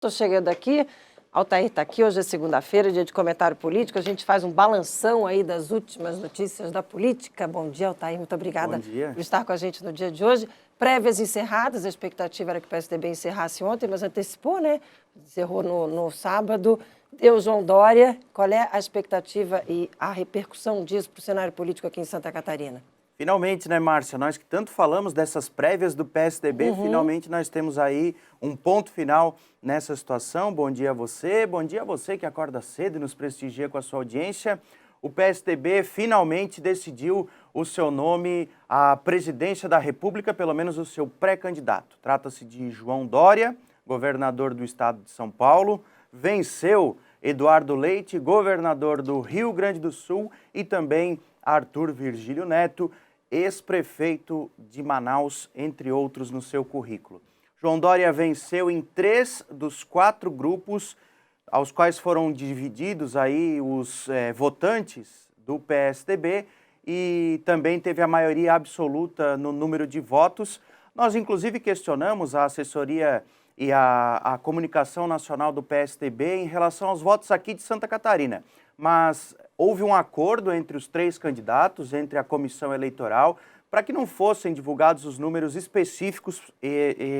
Estou chegando aqui, Altair está aqui, hoje é segunda-feira, dia de comentário político, a gente faz um balanção aí das últimas notícias da política. Bom dia, Altair, muito obrigada por estar com a gente no dia de hoje. Prévias encerradas, a expectativa era que o PSDB encerrasse ontem, mas antecipou, né? Encerrou no sábado. Deu João Dória, qual é a expectativa e a repercussão disso para o cenário político aqui em Santa Catarina? Finalmente, né, Márcia? Nós que tanto falamos dessas prévias do PSDB, finalmente nós temos aí um ponto final nessa situação. Bom dia a você que acorda cedo e nos prestigia com a sua audiência. O PSDB finalmente decidiu o seu nome à presidência da República, pelo menos o seu pré-candidato. Trata-se de João Dória, governador do estado de São Paulo, venceu Eduardo Leite, governador do Rio Grande do Sul, e também Arthur Virgílio Neto, ex-prefeito de Manaus, entre outros no seu currículo. João Dória venceu em 3 dos 4 grupos aos quais foram divididos aí os votantes do PSDB e também teve a maioria absoluta no número de votos. Nós, inclusive, questionamos a assessoria e a comunicação nacional do PSDB em relação aos votos aqui de Santa Catarina, mas houve um acordo entre os 3 candidatos, entre a comissão eleitoral, para que não fossem divulgados os números específicos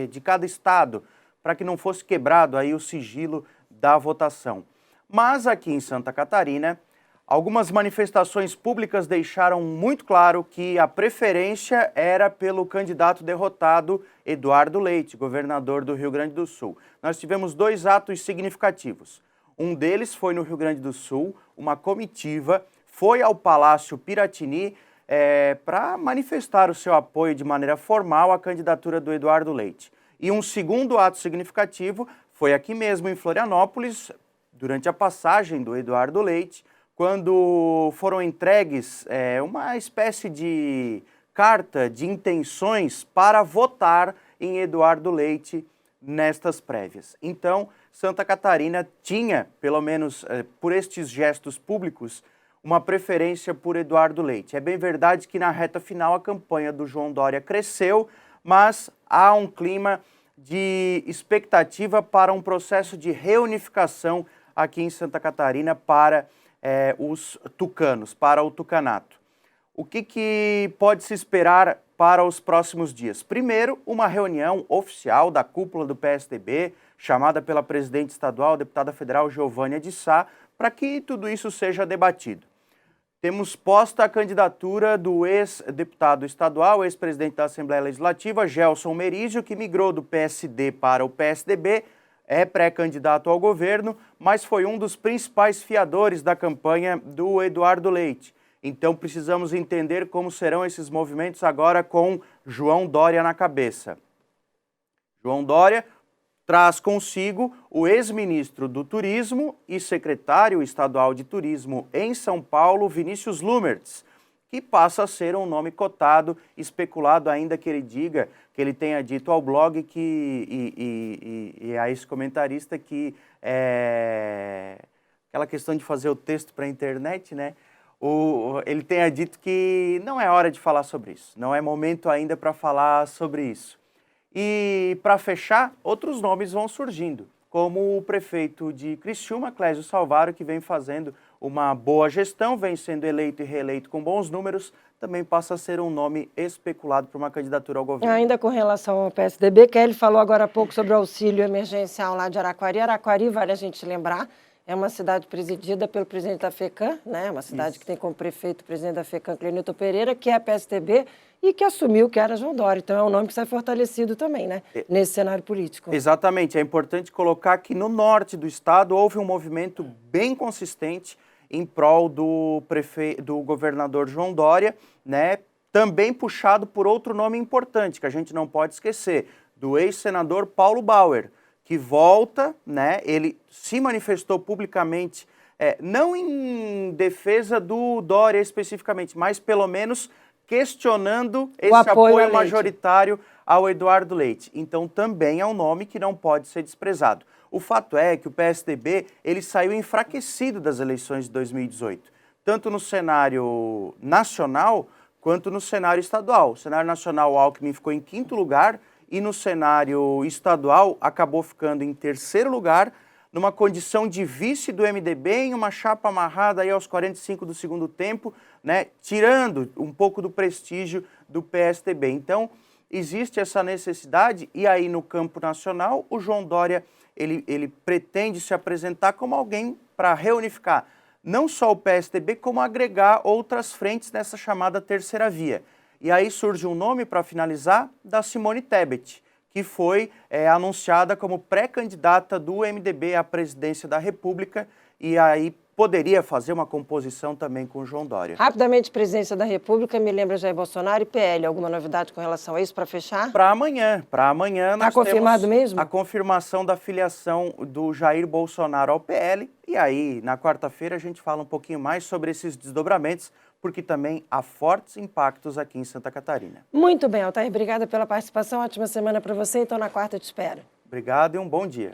de cada estado, para que não fosse quebrado aí o sigilo da votação. Mas aqui em Santa Catarina, algumas manifestações públicas deixaram muito claro que a preferência era pelo candidato derrotado, Eduardo Leite, governador do Rio Grande do Sul. Nós tivemos 2 atos significativos. Um deles foi no Rio Grande do Sul, uma comitiva foi ao Palácio Piratini para manifestar o seu apoio de maneira formal à candidatura do Eduardo Leite. E um segundo ato significativo foi aqui mesmo em Florianópolis, durante a passagem do Eduardo Leite, quando foram entregues uma espécie de carta de intenções para votar em Eduardo Leite nestas prévias. Então, Santa Catarina tinha, pelo menos por estes gestos públicos, uma preferência por Eduardo Leite. É bem verdade que na reta final a campanha do João Dória cresceu, mas há um clima de expectativa para um processo de reunificação aqui em Santa Catarina para os tucanos, para o tucanato. O que pode se esperar para os próximos dias? Primeiro, uma reunião oficial da cúpula do PSDB, chamada pela presidente estadual, a deputada federal Geovânia de Sá, para que tudo isso seja debatido. Temos posta a candidatura do ex-deputado estadual, ex-presidente da Assembleia Legislativa, Gelson Merizio, que migrou do PSD para o PSDB, é pré-candidato ao governo, mas foi um dos principais fiadores da campanha do Eduardo Leite. Então precisamos entender como serão esses movimentos agora com João Dória na cabeça. João Dória traz consigo o ex-ministro do Turismo e secretário estadual de Turismo em São Paulo, Vinícius Lumertz, que passa a ser um nome cotado, especulado ainda que ele diga, que ele tenha dito ao blog e a esse comentarista que aquela questão de fazer o texto para a internet, né? Ele tenha dito que não é hora de falar sobre isso, não é momento ainda para falar sobre isso. E para fechar, outros nomes vão surgindo, como o prefeito de Criciúma, Clésio Salvaro, que vem fazendo uma boa gestão, vem sendo eleito e reeleito com bons números, também passa a ser um nome especulado para uma candidatura ao governo. Ainda com relação ao PSDB, Kelly falou agora há pouco sobre o auxílio emergencial lá de Araquari. Araquari, vale a gente lembrar, é uma cidade presidida pelo presidente da FECAM, né? Uma cidade que tem como prefeito o presidente da FECAM, Clenilton Pereira, que é PSDB e que assumiu que era João Dória. Então é um nome que sai fortalecido também, né? Nesse cenário político. Exatamente. É importante colocar que no norte do estado houve um movimento bem consistente em prol do governador João Dória, né? Também puxado por outro nome importante, que a gente não pode esquecer, do ex-senador Paulo Bauer, que volta, né? Ele se manifestou publicamente, não em defesa do Dória especificamente, mas pelo menos questionando esse apoio majoritário ao Eduardo Leite. Então também é um nome que não pode ser desprezado. O fato é que o PSDB ele saiu enfraquecido das eleições de 2018, tanto no cenário nacional quanto no cenário estadual. O cenário nacional, o Alckmin ficou em 5º lugar e no cenário estadual acabou ficando em terceiro lugar, numa condição de vice do MDB, em uma chapa amarrada aí aos 45 do segundo tempo, né, tirando um pouco do prestígio do PSDB. Então, existe essa necessidade, e aí no campo nacional, o João Dória, ele pretende se apresentar como alguém para reunificar não só o PSDB, como agregar outras frentes nessa chamada terceira via. E aí surge um nome, para finalizar, da Simone Tebet, que foi anunciada como pré-candidata do MDB à presidência da República, e aí poderia fazer uma composição também com o João Dória. Rapidamente, presidência da República, me lembra Jair Bolsonaro e PL. Alguma novidade com relação a isso para fechar? Para amanhã nós confirmado temos mesmo? A confirmação da filiação do Jair Bolsonaro ao PL, e aí na quarta-feira a gente fala um pouquinho mais sobre esses desdobramentos, porque também há fortes impactos aqui em Santa Catarina. Muito bem, Altair, obrigada pela participação, ótima semana para você, então na quarta eu te espero. Obrigado e um bom dia.